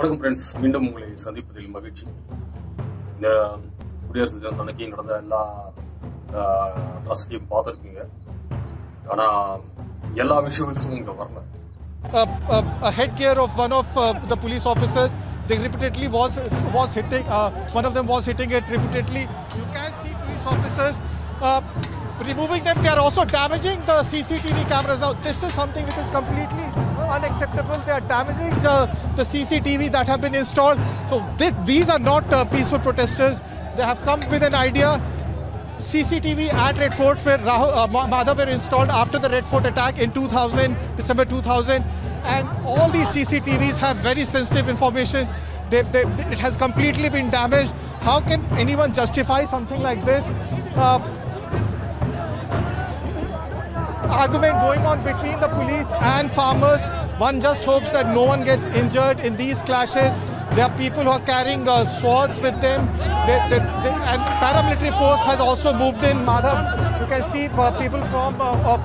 வணக்கம் ஃப்ரெண்ட்ஸ், மீண்டும் உங்களை சந்திப்பதில் மகிழ்ச்சி. இந்த குடியரசு தினம் அன்னைக்கு நடந்த எல்லா அட்ராசிட்டியும் பார்த்துருக்கீங்க. ஆனால் எல்லா விஷுவல்ஸும் இங்கே வரல. A headgear of one of the police officers, they repeatedly was hitting. One of them was hitting it repeatedly. You can see police officers removing them. They are also damaging the CCTV cameras. Now, this is something which is completely unacceptable. They are damaging the CCTV that have been installed. So these are not peaceful protesters. They have come with an idea. CCTV at Red Fort where Madhav were installed after the Red Fort attack in December 2000. And all these CCTVs have very sensitive information. It has completely been damaged. How can anyone justify something like this? Argument going on between the police and farmers. One just hopes that no one gets injured in these clashes. There are people who are carrying swords with them. And paramilitary force has also moved in. Madhav, you can see people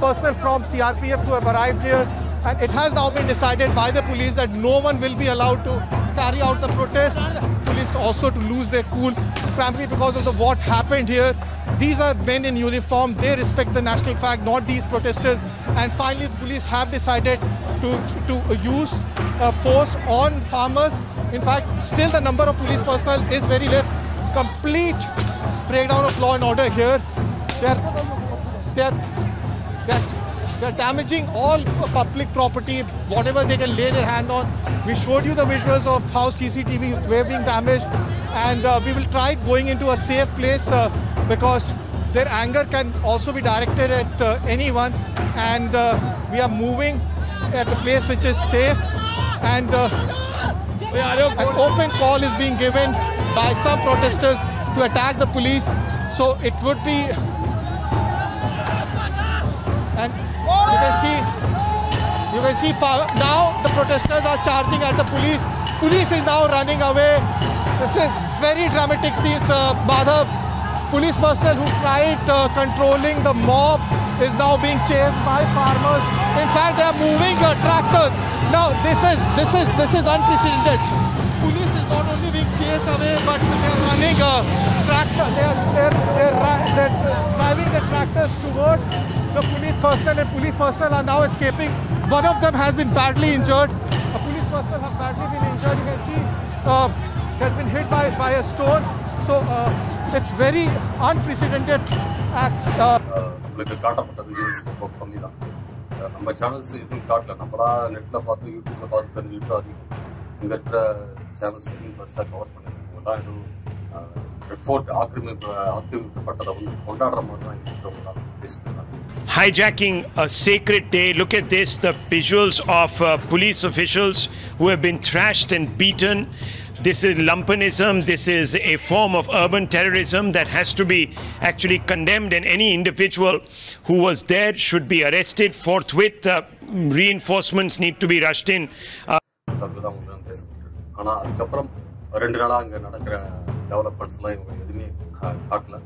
personnel from CRPF who have arrived here. And it has now been decided by the police that no one will be allowed to carry out the protest. Police also to lose their cool, primarily because of what happened here. These are men in uniform. They respect the national flag, not these protesters. And finally, the police have decided to use force on farmers. In fact, still the number of police personnel is very less. Complete breakdown of law and order here. They're damaging all public property, whatever they can lay their hand on. We showed you the visuals of how CCTV were being damaged, and we will try going into a safe place because their anger can also be directed at anyone, and we are moving at a place which is safe, and an open call is being given by some protesters to attack the police. So it would be, and you can see now the protesters are charging at the police. Police is now running away. This is very dramatic scenes. Madhav, police personnel who tried controlling the mob is now being chased by farmers. In fact, they are moving tractors. Now this is unprecedented. Police is not only being chased away, but they are running tractor. They're driving the tractors towards the police personnel, and police personnel are now escaping. One of them has been badly injured. A police personnel have badly been injured. You can see has been hit by a stone. So it's very unprecedented act. நம்மளுக்கு காட்டப்பட்ட visuals ரொம்ப கம்மி தான். நம்ம channels எதுவும் காட்டல. நம்மளா நெட்டில் பார்த்து யூடியூப்ல பார்த்து தெரிஞ்சுக்கிட்டு அதிகம் இங்கே இருக்கிற சேனல்ஸ் எதுவும் பெருசாக கவர் பண்ணிருக்காங்க. எதுவும் ரெட் ஃபோர்ட் ஆக்கிரமிக்கப்பட்டதை வந்து கொண்டாடுற மாதிரி தான் இருக்கிறவங்க பேசிட்டு இருக்காங்க. Hijacking a sacred day. Look at this, the visuals of police officials who have been thrashed and beaten. This is lumpenism. This is a form of urban terrorism that has to be actually condemned, and any individual who was there should be arrested forthwith. Reinforcements need to be rushed in. ஆனால் அதுக்கப்புறம் 2 நாளாக அங்கே நடக்கிற டெவலப்மெண்ட்ஸ்லாம் இவங்க எதுவுமே காட்டல.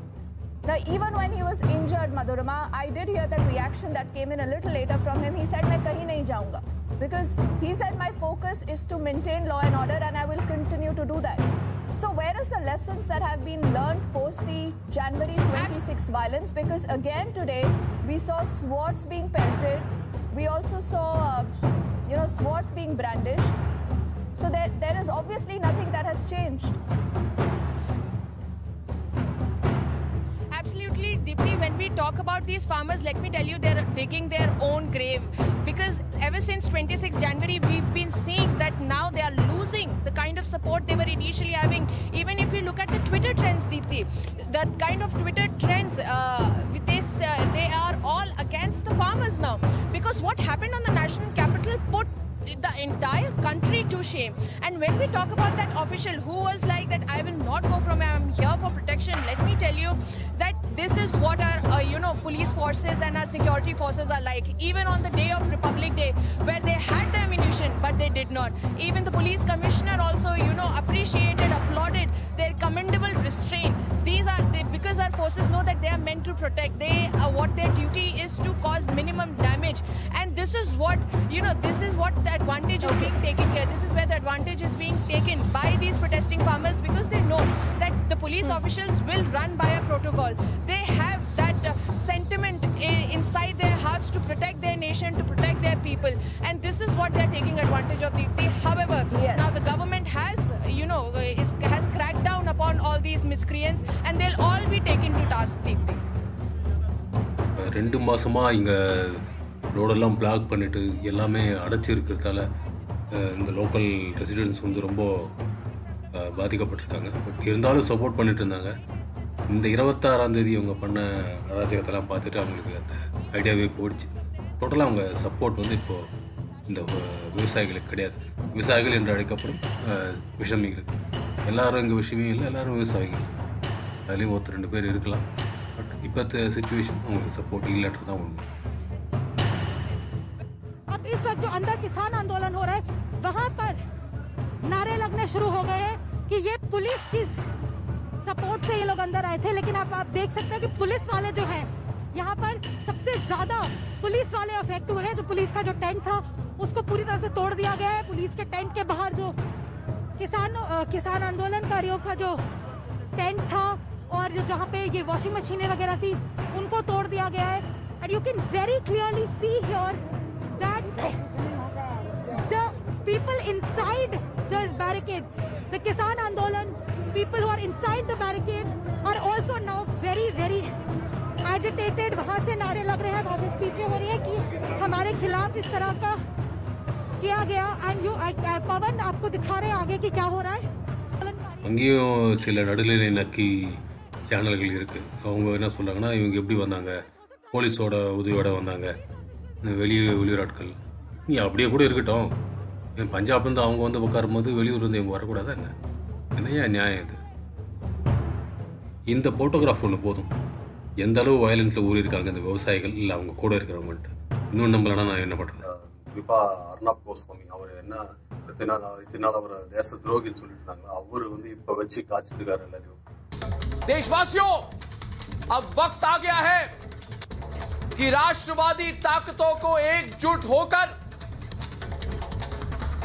Now, even when he was injured, Madhurima, I did hear that reaction that came in a little later from him. He said, "मैं कहीं नहीं जाऊँगा," because he said, "My focus is to maintain law and order, and I will continue to do that." So, where is the lessons that have been learned post the January 26 violence? Because again today we saw swords being pelted. We also saw, swords being brandished. So there is obviously nothing that has changed. Absolutely, Deepti, when we talk about these farmers, let me tell you, they're digging their own grave. Because ever since 26 January, we've been seeing that now they are losing the kind of support they were initially having. Even if you look at the Twitter trends, Deepti, that kind of Twitter trends, they are all against the farmers now. Because what happened on the national capital put the entire country to shame. And when we talk about that official who was like that, I will not go from here, I'm here for protection, let me tell you that this is what our police forces and our security forces are like. Even on the day of Republic Day, where they had the ammunition but they did not. Even the police commissioner also appreciated, applauded their commendable restraint. Because our forces know that they are meant to protect. What their duty is to cause minimum damage. And this is what the advantage is being taken here. This is where the advantage is being taken by these protesting farmers because they know that the police officials will run by a protocol. They have that sentiment inside their hearts to protect their nation, to protect their people, and this is what they're taking advantage of. However, now the government has, has cracked down upon all these miscreants, and they'll all be taken to task. 2 மாசமா இங்கே ரோடெல்லாம் black பண்ணிவிட்டு எல்லாமே அடைச்சிருக்கிறதால இந்த local residents வந்து ரொம்ப பாதிக்கப்பட்டிருக்காங்க. But இருந்தாலும் சப்போர்ட் பண்ணிட்டு இருந்தாங்க. இந்த 26ஆம் தேதி அவங்க பண்ண அராஜகத்தெல்லாம் பார்த்துட்டு அவங்களுக்கு அந்த ஐடியாவே போயிடுச்சு. டோட்டலாக அவங்க சப்போர்ட் வந்து இப்போது இந்த விவசாயிகளுக்கு கிடையாது. விவசாயிகள் என்று அழைக்கப்படும் விஷமிகள் எல்லாரும் இங்கே விஷயமே இல்லை, எல்லோரும் விவசாயிகள். அதுலேயும் 1-2 பேர் இருக்கலாம். பட் இப்போத்த சிச்சுவேஷன் அவங்களுக்கு சப்போர்ட் இல்லைன்றது தான் உண்மை. अब इस वक्त जो अंदर किसान आंदोलन हो रहा है वहां पर नारे लगने शुरू हो गए हैं कि ये पुलिस की सपोर्ट से ये लोग अंदर आए थे, लेकिन आप देख सकते हैं कि पुलिस वाले जो हैं यहाँ पर सबसे ज्यादा पुलिस वाले अफेक्ट हुए हैं। जो पुलिस का जो टेंट था उसको पूरी तरह से तोड़ दिया गया है। पुलिस के टेंट के बाहर जो किसान आंदोलनकारियों का जो टेंट था और जो जहाँ पे ये वॉशिंग मशीनें वगैरह थी उनको तोड़ दिया गया है। And you can very clearly see here that the people inside the barricades, the Kisan Andolan, people who are inside the barricades are also now very, very agitated. वहाँ से नारे लग रहे हैं, वहाँ से स्पीचें हो रही है कि हमारे खिलाफ इस तरह का किया गया। And you, पवन आपको दिखा रहे हैं आगे कि क्या हो रहा है। அங்கேயும் சில நடுநிலை நக்கி சேனல்கள் இருக்குது. அவங்க என்ன சொல்கிறாங்கன்னா, இவங்க எப்படி வந்தாங்க, போலீஸோட உதவியோடு வந்தாங்க, வெளியூராட்கள். நீ அப்படியே கூட இருக்கட்டும், என் பஞ்சாப்லேருந்து அவங்க வந்து உட்காரும்போது வெளியூர்லேருந்து இவங்க வரக்கூடாதா என்ன? என்னையா நியாயம் இது? இந்த ஃபோட்டோகிராஃப் ஒன்று போதும். எந்த அளவு வயலன்ஸில் ஊறி இருக்காங்க இந்த விவசாயிகள் இல்லை அவங்க கூட இருக்கிறவங்கள்ட்ட. இன்னும் நம்மளனா நான் என்ன பண்ணுறது? குறிப்பாக அர்ணாப் கோஸ்வாமி அவர் என்ன இத்தனை நாள் அவர் தேச துரோகின்னு சொல்லிட்டு இருந்தாங்களா, அவர் வந்து இப்போ வச்சு காய்ச்சிட்டு இருக்காரு எல்லாரையும். देशवासियों, अब वक्त आ गया है कि राष्ट्रवादी ताकतों को एकजुट होकर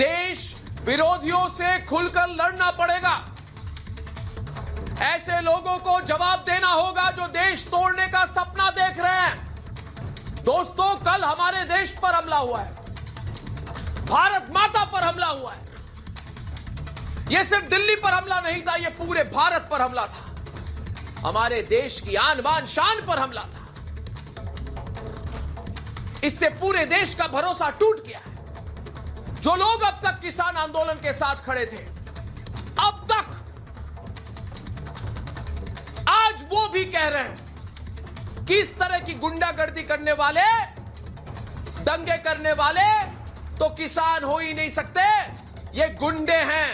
देश विरोधियों से खुलकर लड़ना पड़ेगा। ऐसे लोगों को जवाब देना होगा जो देश तोड़ने का सपना देख रहे हैं। दोस्तों, कल हमारे देश पर हमला हुआ है, भारत माता पर हमला हुआ है। यह सिर्फ दिल्ली पर हमला नहीं था, यह पूरे भारत पर हमला था। हमारे देश की आन बान शान पर हमला था। इससे पूरे देश का भरोसा टूट गया है। जो लोग अब तक किसान आंदोलन के साथ खड़े थे, अब तक आज वो भी कह रहे हैं कि इस तरह की गुंडागर्दी करने वाले, दंगे करने वाले तो किसान हो ही नहीं सकते, ये गुंडे हैं।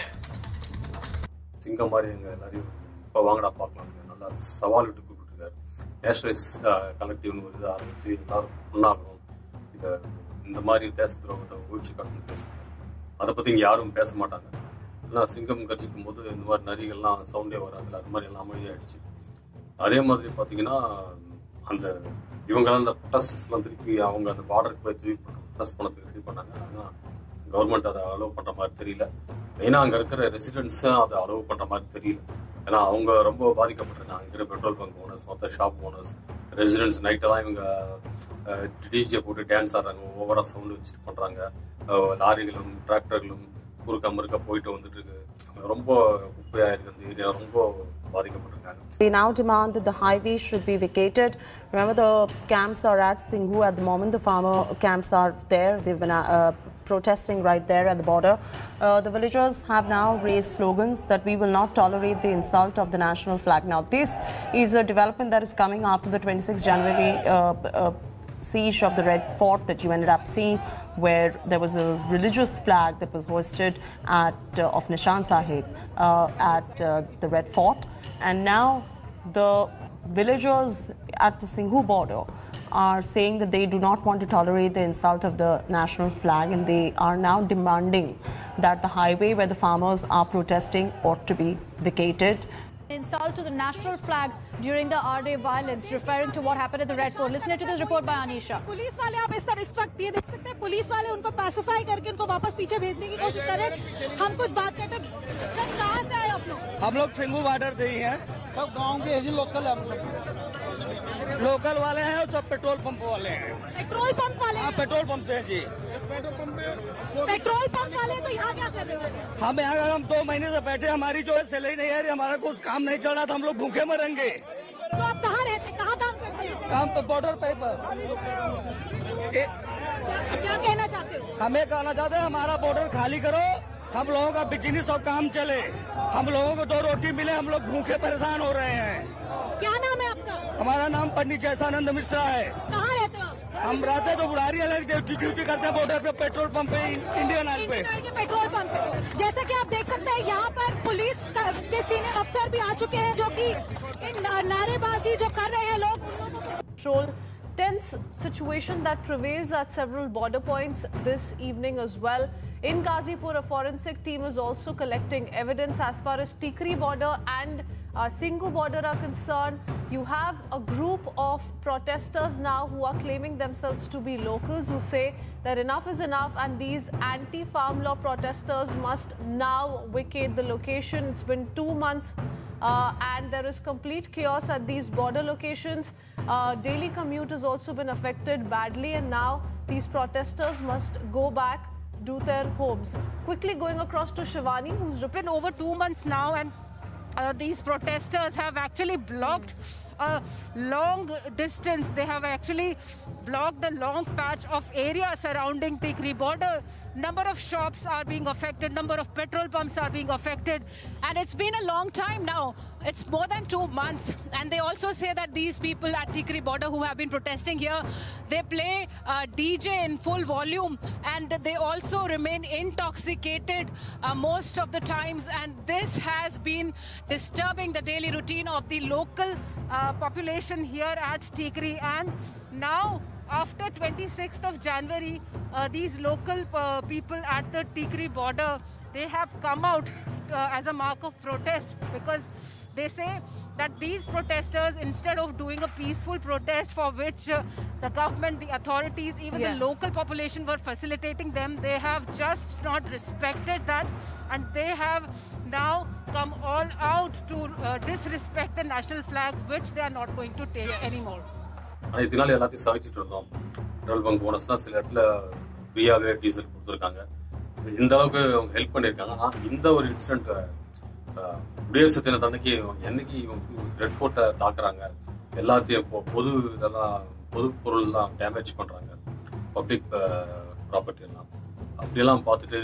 சிங்கம் மாதிரி எங்க எல்லாரையும் இப்போ வாங்கடா பார்க்கலாம் நல்லா சவால் விட்டு கூப்பிட்டுருக்காரு. நேஷனலிஸ்ட் கலெக்டிவ்னு ஒரு இதை ஆரம்பிச்சு எல்லாரும் ஒன்றாகணும், இந்த மாதிரி தேச துரோகத்தை ஒழிச்சு காட்டணும்னு பேசிட்டு அதை பற்றி இங்கே யாரும் பேச மாட்டாங்க. ஆனால் சிங்கம் கட்சிக்கும் போது இந்த மாதிரி நரிகள்லாம் சவுண்டே வராதுல, அது மாதிரி எல்லாம் அமைதியாகிடுச்சு. அதே மாதிரி பார்த்தீங்கன்னா அந்த இவங்களாம் அந்த ப்ரொட்டஸ்ட்ஸ்லாம் திருப்பி அவங்க அந்த பார்டருக்கு போய் திருப்பி ப்ரொட்டஸ்ட் பண்ணதுக்கு ரெடி பண்ணாங்க. ஆனால் கவர்மெண்ட் அதை அலோவ் பண்ணுற மாதிரி தெரியல. மெயினாக அங்கே இருக்கிற ரெசிடென்ட்ஸும் அதை அலோவ் பண்ணுற மாதிரி தெரியல. ஏன்னா அவங்க ரொம்ப பாதிக்கப்பட்டிருக்காங்க. அங்கே இருக்கிற பெட்ரோல் பங்க் ஓனர்ஸ், மற்ற ஷாப் ஓனர்ஸ், ரெசிடென்ட்ஸ் நைட்டெல்லாம் இவங்க டிஜே போட்டு டான்ஸ் ஆடுறாங்க, ஓவராக சவுண்டு வச்சுட்டு பண்ணுறாங்க. லாரிகளும் டிராக்டர்களும் குறுக்க மறுக்க போயிட்டு வந்துட்டு இருக்கு. ரொம்ப குப்பையாக இருக்குது அந்த ஏரியா, ரொம்ப பாதிக்கப்பட்டிருக்காங்க. They now demand that the highway should be vacated. Remember, the camps are at Singhu at the moment. The farmer camps are there. They've been protesting right there at the border. The villagers have now raised slogans that we will not tolerate the insult of the national flag. Now, this is a development that is coming after the 26th January siege of the Red Fort that you ended up seeing, where there was a religious flag that was hoisted of Nishan Sahib at the Red Fort. And now the villagers at the Singhu border are saying that they do not want to tolerate the insult of the national flag, and they are now demanding that the highway where the farmers are protesting ought to be vacated. insult to the national flag during the R-Day violence, referring to what happened at the Red Fort. Listen to this report by Anisha. Police वाले आप इस वक्त ये देख सकते हैं, police वाले उनको पैसिफाई करके उनको वापस पीछे भेजने की कोशिश कर रहे हैं। हम कुछ बात करते हैं। सर कहाँ से आए आप लोग? हम लोग सिंगू बॉर्डर से ही हैं। सब गांव के ही लोकल हम सब लोकल वाले हैं और सब पेट्रोल पंप वाले हैं। पेट्रोल पंप वाले? हाँ पेट्रोल पंप से हैं जी। पेट्रोल पंप वाले तो यहाँ क्या कर रहे हो? हम यहाँ हम 2 महीने से बैठे, हमारी जो है सैलरी नहीं आ रही, हमारा कुछ काम नहीं चल रहा था, हम लोग भूखे मरेंगे। तो आप कहाँ रहते, कहाँ काम करते हैं? काम पे बॉर्डर पे क्या कहना चाहते हो? हमें कहना चाहते हैं हमारा बॉर्डर खाली करो, हम लोगों का बिजनेस और काम चले, हम लोगों को 2 रोटी मिले, हम लोग भूखे परेशान हो रहे हैं। क्या नाम है आपका? हमारा नाम पंडित जैसानंद मिश्रा है। कहाँ रहते हो आप? हम रहते तो बुढ़ारी अलग ड्यूटी करते हैं बॉर्डर पे, पेट्रोल पंप पे, इंडियन ऑयल पे। पेट्रोल पंप पे जैसा कि आप देख सकते हैं यहाँ पर पुलिस के सीनियर अफसर भी आ चुके हैं जो कि इन नारेबाजी जो कर रहे हैं लोग उन लोगों को control. Tense situation that prevails at several border points this evening as well. In Gazipur, a forensic team is also collecting evidence as far as Tikri border and Singhu border are concerned. You have a group of protesters now who are claiming themselves to be locals, who say that enough is enough and these anti-farm law protesters must now vacate the location. It's been 2 months and there is complete chaos at these border locations. Daily commute has also been affected badly, and now these protesters must go back to their homes. Quickly going across to Shivani, who's been over 2 months now, and these protesters have actually blocked a long distance. They have actually blocked a long patch of area surrounding Tikri border. Number of shops are being affected, number of petrol pumps are being affected, and it's been a long time now. It's more than 2 months, and they also say that these people at Tikri border who have been protesting here, they play DJ in full volume, and they also remain intoxicated most of the times, and this has been disturbing the daily routine of the local population here at Tikri. And now, after 26th of January, these local people at the Tikri border, they have come out as a mark of protest, because they say that these protesters, instead of doing a peaceful protest for which the government, the authorities, even the local population were facilitating them, they have just not respected that, and they have now come all out to disrespect the national flag, which they are not going to take anymore. இதனால எல்லாத்தையும் சகிச்சுட்டு இருந்தோம். Petrol bunk போனஸ்னா சில இடத்துல ஃப்ரீயாவே diesel கொடுத்துருக்காங்க. இந்த அளவுக்கு அவங்க help பண்ணியிருக்காங்க. ஆனால் இந்த ஒரு இன்சிடென்ட் குடியரசு தினத்தன்னைக்கு என்னைக்கு இவங்க ரெட் ஃபோர்ட்டை தாக்குறாங்க, எல்லாத்தையும் பொது பொருள்லாம் டேமேஜ் பண்ணுறாங்க, பப்ளிக் ப்ராப்பர்ட்டி எல்லாம் அப்படியெல்லாம் பார்த்துட்டு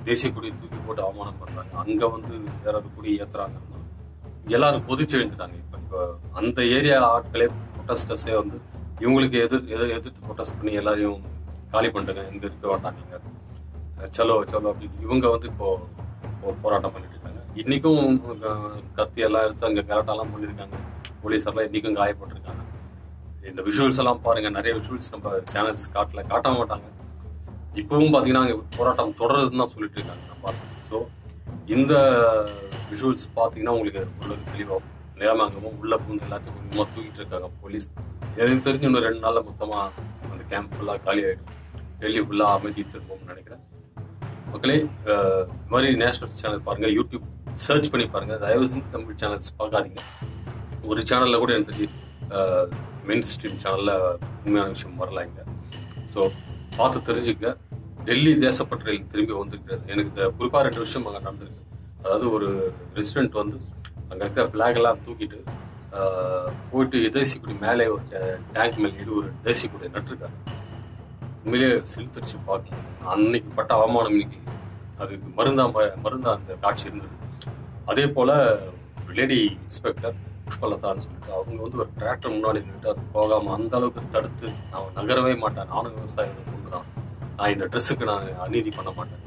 தேசிய கொடி தூக்கி போட்டு அவமானம் பண்ணுறாங்க. அங்கே வந்து வேற ஒரு கொடி ஏற்றுறாங்கன்னா எல்லாரும் கொதிச்சு எழுந்துட்டாங்க. இப்போ அந்த ஏரியா ஆட்களே ப்ரொட்டஸ்டர்ஸே வந்து இவங்களுக்கு எதிர்த்து ப்ரொட்டஸ்ட் பண்ணி எல்லாரையும் காலி பண்ணுறாங்க, இங்கே இருக்க மாட்டாங்க, சலோ அப்படின்னு இவங்க வந்து இப்போ போராட்டம் பண்ணிட்டு இருக்காங்க. இன்னைக்கும் கத்தி எல்லாம் எடுத்து அங்கே கரெக்டாலாம் பண்ணியிருக்காங்க. போலீஸாரெலாம் இன்னைக்கும் காயப்பட்டிருக்காங்க. இந்த விஷுவல்ஸ் எல்லாம் பாருங்க, நிறைய விஷுவல்ஸ் நம்ம சேனல்ஸ் காட்ட மாட்டாங்க. இப்பவும் பார்த்தீங்கன்னா அங்கே போராட்டம் தொடருதுன்னு தான் சொல்லிட்டு இருக்காங்க. நம்ம பார்க்கணும். ஸோ இந்த விஷுவல்ஸ் பார்த்தீங்கன்னா உங்களுக்கு ஓரளவுக்கு தெளிவாகும். நிலமாங்கமும் உள்ள பூந்து எல்லாத்தையும் கொஞ்சமாக தூக்கிட்டு இருக்காங்க போலீஸ். எனக்கு தெரிஞ்சு இன்னும் 2 நாளில் மொத்தமாக அந்த கேம்ப் ஃபுல்லாக காலி ஆகிடும். டெல்லி ஃபுல்லாக அமைதி திரும்பும்னு நினைக்கிறேன். மக்களே, இது மாதிரி நேஷனல் சேனல் பாருங்கள், யூடியூப் சர்ச் பண்ணி பாருங்கள். தயவு செஞ்சு தமிழ் சேனல்ஸ் பார்க்காதீங்க. ஒரு சேனலில் கூட எனக்கு தெரிஞ்சு மெயின் ஸ்ட்ரீம் சேனலில் உண்மையான விஷயம் வரல இங்கே. ஸோ பார்த்து தெரிஞ்சுக்க. டெல்லி தேசப்பற்றில் திரும்பி வந்திருக்கிறது. எனக்கு குறிப்பாக 2 விஷயம் அங்கே நடந்திருக்கு. அதாவது ஒரு ரெசிடென்ட் வந்து அங்கே இருக்கிற ஃப்ளாகெல்லாம் தூக்கிட்டு போயிட்டு தேசிய கொடி மேலே ஒரு டேங்க் மேலே ஒரு தேசிய கொடி நட்டுருக்காரு. உண்மையிலே சிலுத்தரிச்சு பார்க்கணும். அன்னைக்கு பட்ட அவமானம் இன்னைக்கு அதுக்கு மருந்தா அந்த காட்சி இருந்தது. அதே போல் லேடி இன்ஸ்பெக்டர் புஷ்பலதான்னு சொல்லிட்டு அவங்க வந்து ஒரு டிராக்டர் முன்னாடி நின்றுட்டு அது போகாமல் அந்த அளவுக்கு தடுத்து நான் நகரவே மாட்டேன், நானும் விவசாயம் கொண்டு தான், நான் இந்த ட்ரெஸ்ஸுக்கு நான் அநீதி பண்ண மாட்டேன்.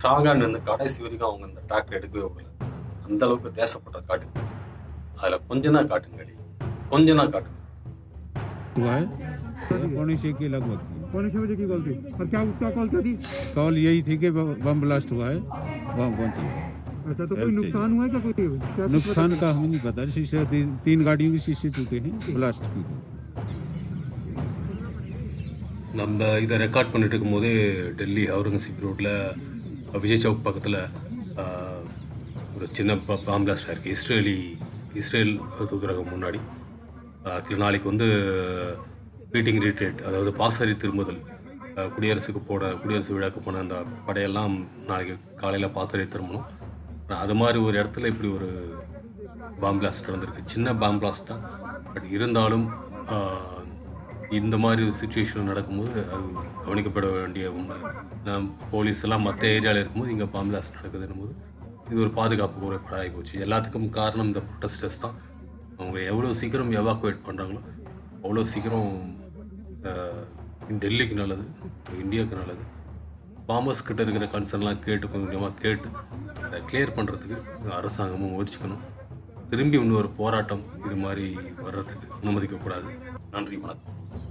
ஸ்ட்ராங்காக நின்று கடைசி வரைக்கும் அவங்க அந்த ட்ராக்டர் எடுக்கவே விடல. அந்த அளவுக்கு தேசப்பட்ட காட்டு. அதில் கொஞ்ச நாள் காட்டுங்க, கொஞ்ச नाम काट हुआ है 6:45 के लगभग। 6:45 की कॉल थी और क्या कॉल क्या थी? कॉल यही थी कि बम ब्लास्ट हुआ है, वहाँ पहुंचे। अच्छा, तो कोई नुकसान हुआ है क्या? कोई नुकसान का हमें नहीं पता। शीशे 3 गाड़ियों के शीशे टूटे हैं ब्लास्ट की। நம்ம இதை ரெக்கார்ட் பண்ணிட்டு இருக்கும்போதே டெல்லி அவுரங்கசீப் ரோட்டில் விஜய் சவுக் பக்கத்தில் ஒரு சின்ன பாம் பிளாஸ்ட் ஆயிருக்கு. இஸ்ரேல் தூதரகம் முன்னாடி. நாளைக்கு வந்து பீட்டிங் ரிட்ரீட், அதாவது பாசறை திரும்புதல், குடியரசு விழாக்கு போன அந்த படையெல்லாம் நாளைக்கு காலையில் பாசறை திரும்பணும். அது மாதிரி ஒரு இடத்துல இப்படி ஒரு பாம் பிளாஸ்ட் நடந்திருக்கு. சின்ன பாம் பிளாஸ்ட் தான், பட் இருந்தாலும் இந்த மாதிரி சுச்சுவேஷன் நடக்கும்போது அது கவனிக்கப்பட வேண்டிய ஒன்று. போலீஸ் எல்லாம் மற்ற ஏரியாவில் இருக்கும்போது இங்கே பாம் பிளாஸ்ட் நடக்குதுன்னும் போது இது ஒரு பாதுகாப்பு குறைபாடாகி போச்சு. எல்லாத்துக்கும் காரணம் இந்த ப்ரொட்டஸ்டர்ஸ் தான். அவங்க எவ்வளோ சீக்கிரம் எவாக்குவேட் பண்ணுறாங்களோ அவ்வளோ சீக்கிரம் டெல்லிக்கு நல்லது, இந்தியாவுக்கு நல்லது. ஃபார்மர்ஸ் கிட்ட இருக்கிற கன்சர்ன்லாம் கொஞ்சமாக கேட்டு அதை கிளியர் பண்ணுறதுக்கு அரசாங்கமும் முயற்சிக்கணும். திரும்பி இன்னொரு போராட்டம் இது மாதிரி வர்றதுக்கு அனுமதிக்கக்கூடாது. நன்றி, வணக்கம்.